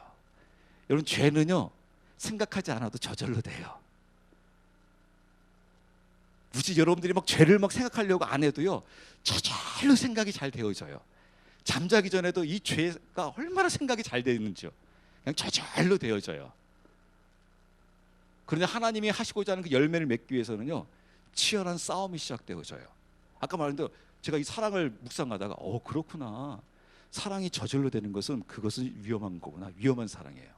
여러분 죄는요 생각하지 않아도 저절로 돼요. 굳이 여러분들이 막 죄를 막 생각하려고 안 해도요 저절로 생각이 잘 되어져요. 잠자기 전에도 이 죄가 얼마나 생각이 잘 되는지요. 그냥 저절로 되어져요. 그런데 하나님이 하시고자 하는 그 열매를 맺기 위해서는요 치열한 싸움이 시작되어져요. 아까 말했는데 제가 이 사랑을 묵상하다가 그렇구나. 사랑이 저절로 되는 것은 그것은 위험한 거구나. 위험한 사랑이에요.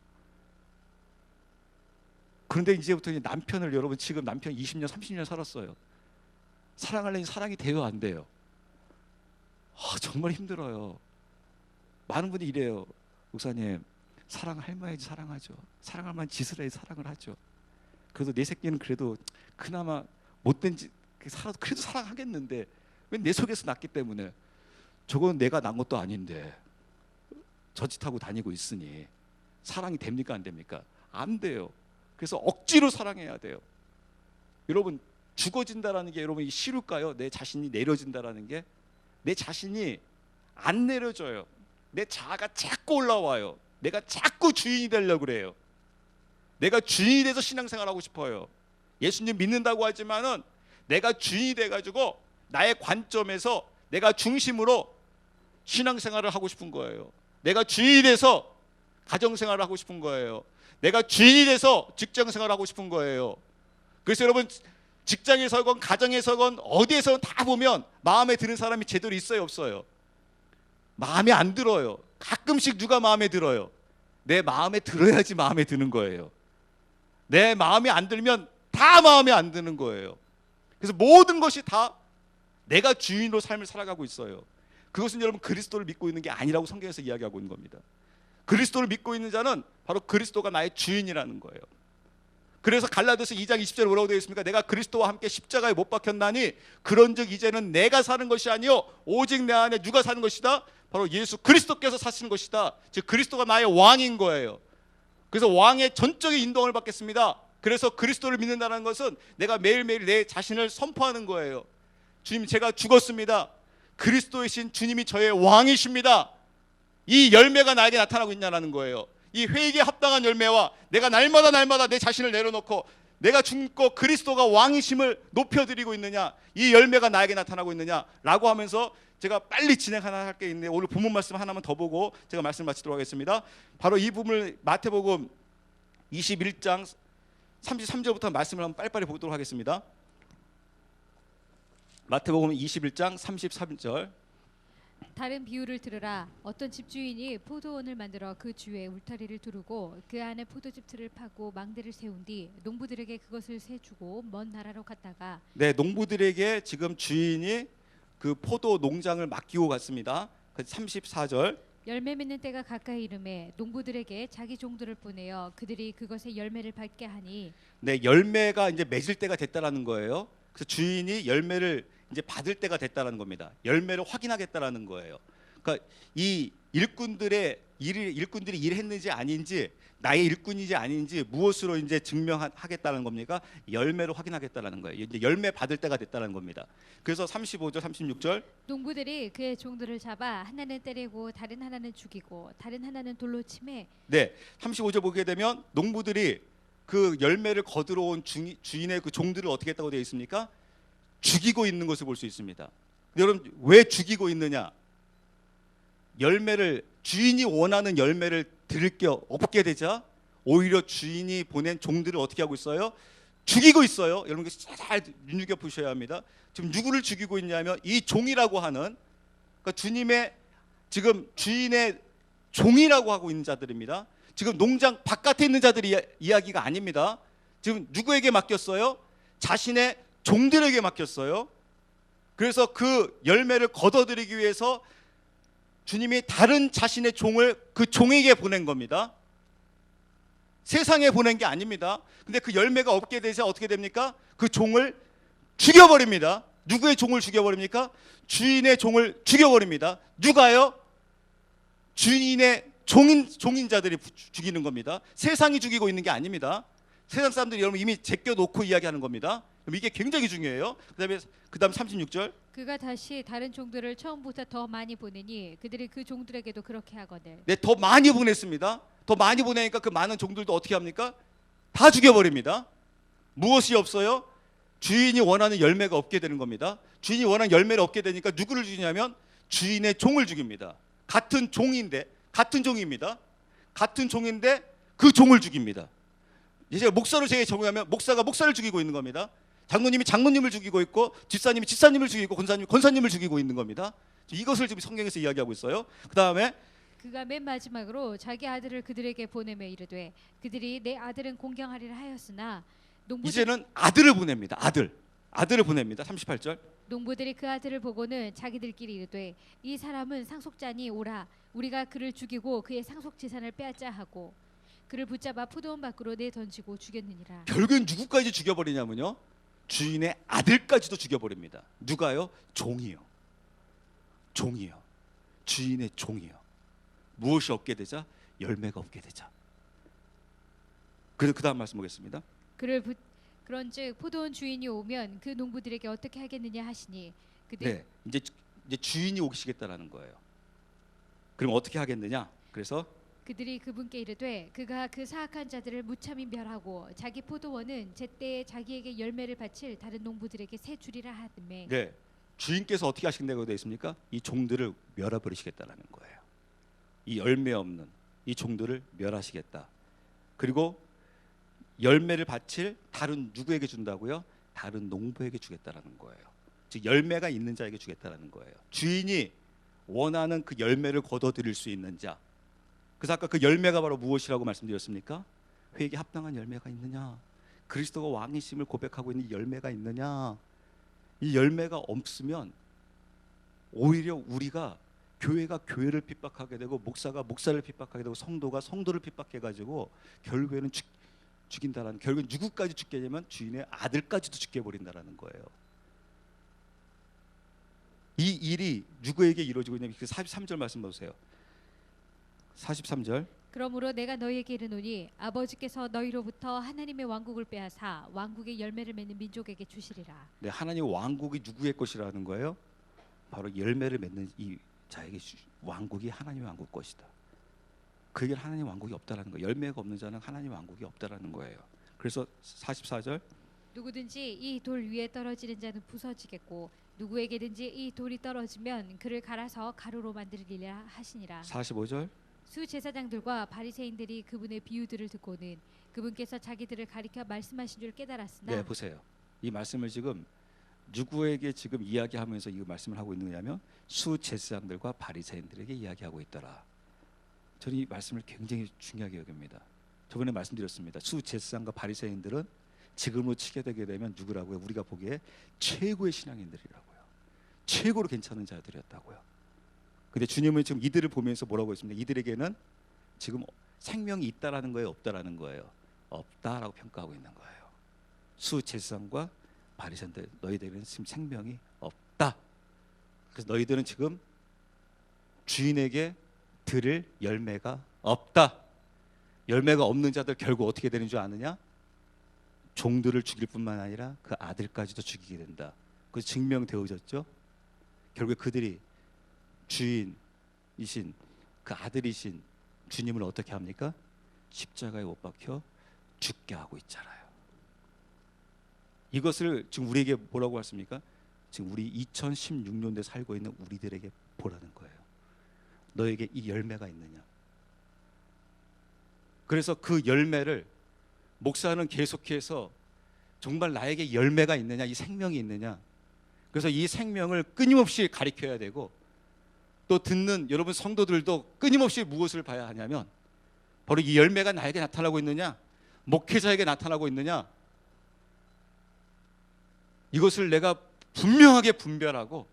그런데 이제부터 남편을 여러분 지금 남편 20년 30년 살았어요. 사랑하려니 사랑이 돼요 안 돼요? 정말 힘들어요. 많은 분이 이래요. 목사님 사랑할 만해야지 사랑하죠. 사랑할 만한 짓을 해야지 사랑을 하죠. 그래도 내 새끼는 그래도 그나마 못된 짓 살아도 그래도 사랑하겠는데 왜 내 속에서 났기 때문에 저건 내가 난 것도 아닌데 저 짓하고 다니고 있으니 사랑이 됩니까 안 됩니까? 안 돼요. 그래서 억지로 사랑해야 돼요. 여러분 죽어진다라는 게 여러분 싫을까요? 내 자신이 내려진다라는 게 내 자신이 안 내려져요. 내 자아가 자꾸 올라와요. 내가 자꾸 주인이 되려고 그래요. 내가 주인이 돼서 신앙생활하고 싶어요. 예수님 믿는다고 하지만은 내가 주인이 돼가지고 나의 관점에서 내가 중심으로 신앙생활을 하고 싶은 거예요. 내가 주인이 돼서 가정생활을 하고 싶은 거예요. 내가 주인이 돼서 직장생활을 하고 싶은 거예요. 그래서 여러분 직장에서건 가정에서건 어디에서건 다 보면 마음에 드는 사람이 제대로 있어요 없어요? 마음에 안 들어요. 가끔씩 누가 마음에 들어요? 내 마음에 들어야지 마음에 드는 거예요. 내 마음에 안 들면 다 마음에 안 드는 거예요. 그래서 모든 것이 다 내가 주인으로 삶을 살아가고 있어요. 그것은 여러분 그리스도를 믿고 있는 게 아니라고 성경에서 이야기하고 있는 겁니다. 그리스도를 믿고 있는 자는 바로 그리스도가 나의 주인이라는 거예요. 그래서 갈라디아서 2장 20절에 뭐라고 되어 있습니까? 내가 그리스도와 함께 십자가에 못 박혔나니 그런즉 이제는 내가 사는 것이 아니요 오직 내 안에 누가 사는 것이다? 바로 예수 그리스도께서 사시는 것이다. 즉 그리스도가 나의 왕인 거예요. 그래서 왕의 전적인 인도를 받겠습니다. 그래서 그리스도를 믿는다는 것은 내가 매일매일 내 자신을 선포하는 거예요. 주님 제가 죽었습니다. 그리스도이신 주님이 저의 왕이십니다. 이 열매가 나에게 나타나고 있냐라는 거예요. 이 회개에 합당한 열매와 내가 날마다 내 자신을 내려놓고 내가 죽고 그리스도가 왕이심을 높여드리고 있느냐, 이 열매가 나에게 나타나고 있느냐라고 하면서 제가 빨리 진행할 게 있는데 오늘 본문 말씀 하나만 더 보고 제가 말씀 마치도록 하겠습니다. 바로 이 부분을 마태복음 21장 33절부터 말씀을 한번 빨리빨리 보도록 하겠습니다. 마태복음 21장 33절. 다른 비유를 들으라. 어떤 집주인이 포도원을 만들어 그 주위에 울타리를 두르고 그 안에 포도즙 틀을 파고 망대를 세운 뒤 농부들에게 그것을 세 주고 먼 나라로 갔다가 네, 농부들에게 지금 주인이 그 포도 농장을 맡기고 갔습니다. 34절. 열매 맺는 때가 가까이 이르매 농부들에게 자기 종들을 보내어 그들이 그것의 열매를 밟게 하니. 네, 열매가 이제 맺을 때가 됐다라는 거예요. 그래서 주인이 열매를 이제 받을 때가 됐다라는 겁니다. 열매를 확인하겠다라는 거예요. 그러니까 이 일꾼들이 일했는지 아닌지, 나의 일꾼인지 아닌지 무엇으로 이제 증명하겠다는 겁니까? 열매를 확인하겠다라는 거예요. 이제 열매 받을 때가 됐다는 겁니다. 그래서 35절, 36절. 농부들이 그의 종들을 잡아 하나는 때리고 다른 하나는 죽이고 다른 하나는 돌로 치매. 네, 35절 보게 되면 농부들이 그 열매를 거두러 온 주인의 그 종들을 어떻게 했다고 되어 있습니까? 죽이고 있는 것을 볼 수 있습니다. 여러분 왜 죽이고 있느냐? 열매를 주인이 원하는 열매를 들을 게 없게 되자 오히려 주인이 보낸 종들을 어떻게 하고 있어요? 죽이고 있어요. 여러분 잘 눈여겨 보셔야 합니다. 지금 누구를 죽이고 있냐면 이 종이라고 하는 그러니까 주님의 지금 주인의 종이라고 하고 있는 자들입니다. 지금 농장 바깥에 있는 자들이 이야기가 아닙니다. 지금 누구에게 맡겼어요? 자신의 종들에게 맡겼어요. 그래서 그 열매를 거둬들이기 위해서 주님이 다른 자신의 종을 그 종에게 보낸 겁니다. 세상에 보낸 게 아닙니다. 근데 그 열매가 없게 되자 어떻게 됩니까? 그 종을 죽여버립니다. 누구의 종을 죽여버립니까? 주인의 종을 죽여버립니다. 누가요? 주인의 종인 자들이 죽이는 겁니다. 세상이 죽이고 있는 게 아닙니다. 세상 사람들이 여러분 이미 제껴놓고 이야기하는 겁니다. 이게 굉장히 중요해요. 그다음 36절. 그가 다시 다른 종들을 처음보다 더 많이 보내니 그들이 그 종들에게도 그렇게 하거늘. 네, 더 많이 보냈습니다. 더 많이 보내니까 그 많은 종들도 어떻게 합니까? 다 죽여버립니다. 무엇이 없어요? 주인이 원하는 열매가 없게 되는 겁니다. 주인이 원하는 열매를 얻게 되니까 누구를 죽이냐면 주인의 종을 죽입니다. 같은 종인데 같은 종입니다. 같은 종인데 그 종을 죽입니다. 이제 목사로 제가 적용하면 목사가 목사를 죽이고 있는 겁니다. 장로님이 장로님을 죽이고 있고 집사님이 집사님을 죽이고 권사님이 권사님을 죽이고 있는 겁니다. 이것을 지금 성경에서 이야기하고 있어요. 그 다음에 그가 맨 마지막으로 자기 아들을 그들에게 보내며 이르되 그들이 내 아들은 공경하리라 하였으나 이제는 아들을 보냅니다. 아들을 보냅니다. 38절. 농부들이 그 아들을 보고는 자기들끼리 이르되 이 사람은 상속자니 오라 우리가 그를 죽이고 그의 상속 재산을 빼앗자 하고 그를 붙잡아 포도원 밖으로 내던지고 죽였느니라. 결국엔 누구까지 죽여버리냐면요, 주인의 아들까지도 죽여버립니다. 누가요? 종이요. 주인의 종이요. 무엇이 없게 되자? 열매가 없게 되자. 그 다음 말씀 보겠습니다. 그런즉 포도원 주인이 오면 그 농부들에게 어떻게 하겠느냐 하시니 그들 네, 이제 주인이 오시겠다라는 거예요. 그럼 어떻게 하겠느냐? 그래서 그들이 그분께 이르되 그가 그 사악한 자들을 무참히 멸하고 자기 포도원은 제때에 자기에게 열매를 바칠 다른 농부들에게 세 주리라 하더매. 네, 주인께서 어떻게 하신다고 되어 있습니까? 이 종들을 멸해버리시겠다라는 거예요. 이 열매 없는 이 종들을 멸하시겠다. 그리고 열매를 바칠 다른 누구에게 준다고요? 다른 농부에게 주겠다라는 거예요. 즉 열매가 있는 자에게 주겠다라는 거예요. 주인이 원하는 그 열매를 거둬들일 수 있는 자. 그래서 아까 그 열매가 바로 무엇이라고 말씀드렸습니까? 회개에 합당한 열매가 있느냐? 그리스도가 왕이심을 고백하고 있는 열매가 있느냐? 이 열매가 없으면 오히려 우리가 교회가 교회를 핍박하게 되고 목사가 목사를 핍박하게 되고 성도가 성도를 핍박해가지고 결국에는 죽인다라는, 결국엔 누구까지 죽게 되면 주인의 아들까지도 죽게 버린다라는 거예요. 이 일이 누구에게 이루어지고 있냐면 그 43절 말씀 보세요. 43절. 그러므로 내가 너희에게 이르노니 아버지께서 너희로부터 하나님의 왕국을 빼앗아 왕국의 열매를 맺는 민족에게 주시리라. 네, 하나님의 왕국이 누구의 것이라는 거예요? 바로 열매를 맺는 이 자에게 왕국이 하나님의 왕국 것이다. 그에게 하나님의 왕국이 없다라는 거예요. 열매가 없는 자는 하나님의 왕국이 없다라는 거예요. 그래서 44절. 누구든지 이 돌 위에 떨어지는 자는 부서지겠고 누구에게든지 이 돌이 떨어지면 그를 갈아서 가루로 만들리라 하시니라. 45절. 수제사장들과 바리새인들이 그분의 비유들을 듣고는 그분께서 자기들을 가리켜 말씀하신 줄 깨달았으나. 네, 보세요. 이 말씀을 지금 누구에게 지금 이야기하면서 이 말씀을 하고 있느냐면 수제사장들과 바리새인들에게 이야기하고 있더라. 저는 이 말씀을 굉장히 중요하게 여깁니다. 저번에 말씀드렸습니다. 수제사장과 바리새인들은 지금으로 치게 되게 되면 누구라고요? 우리가 보기에 최고의 신앙인들이라고요. 최고로 괜찮은 자들이었다고요. 근데 주님은 지금 이들을 보면서 뭐라고 했습니까? 이들에게는 지금 생명이 있다라는 거예요, 없다라는 거예요? 없다라고 평가하고 있는 거예요. 수제사장과 바리새인들, 너희들에게는 지금 생명이 없다. 그래서 너희들은 지금 주인에게 들을 열매가 없다. 열매가 없는 자들 결국 어떻게 되는 줄 아느냐? 종들을 죽일 뿐만 아니라 그 아들까지도 죽이게 된다. 그래서 증명되어졌죠. 결국에 그들이 주인이신 그 아들이신 주님을 어떻게 합니까? 십자가에 못 박혀 죽게 하고 있잖아요. 이것을 지금 우리에게 뭐라고 했습니까? 지금 우리 2016년도에 살고 있는 우리들에게 보라는 거예요. 너에게 이 열매가 있느냐? 그래서 그 열매를 목사는 계속해서 정말 나에게 열매가 있느냐, 이 생명이 있느냐. 그래서 이 생명을 끊임없이 가리켜야 되고, 또 듣는 여러분 성도들도 끊임없이 무엇을 봐야 하냐면 바로 이 열매가 나에게 나타나고 있느냐, 목회자에게 나타나고 있느냐, 이것을 내가 분명하게 분별하고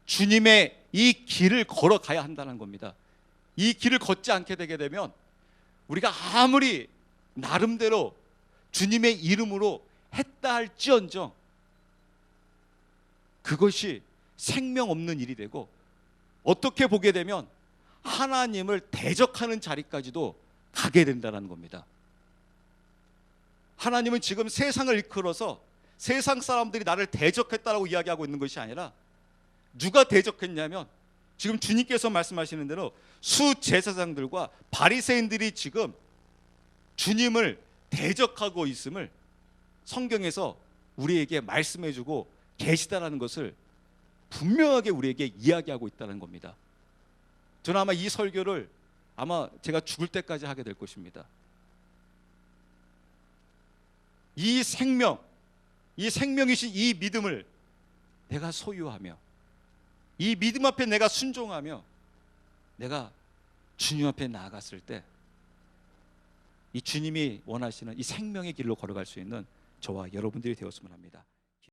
주님의 이 길을 걸어가야 한다는 겁니다. 이 길을 걷지 않게 되게 되면 우리가 아무리 나름대로 주님의 이름으로 했다 할지언정 그것이 생명 없는 일이 되고, 어떻게 보게 되면 하나님을 대적하는 자리까지도 가게 된다는 겁니다. 하나님은 지금 세상을 이끌어서 세상 사람들이 나를 대적했다라고 이야기하고 있는 것이 아니라, 누가 대적했냐면 지금 주님께서 말씀하시는 대로 수제사장들과 바리새인들이 지금 주님을 대적하고 있음을 성경에서 우리에게 말씀해주고 계시다라는 것을 분명하게 우리에게 이야기하고 있다는 겁니다. 저는 아마 이 설교를 아마 제가 죽을 때까지 하게 될 것입니다. 이 생명이신 이 믿음을 내가 소유하며, 이 믿음 앞에 내가 순종하며 내가 주님 앞에 나아갔을 때 이 주님이 원하시는 이 생명의 길로 걸어갈 수 있는 저와 여러분들이 되었으면 합니다.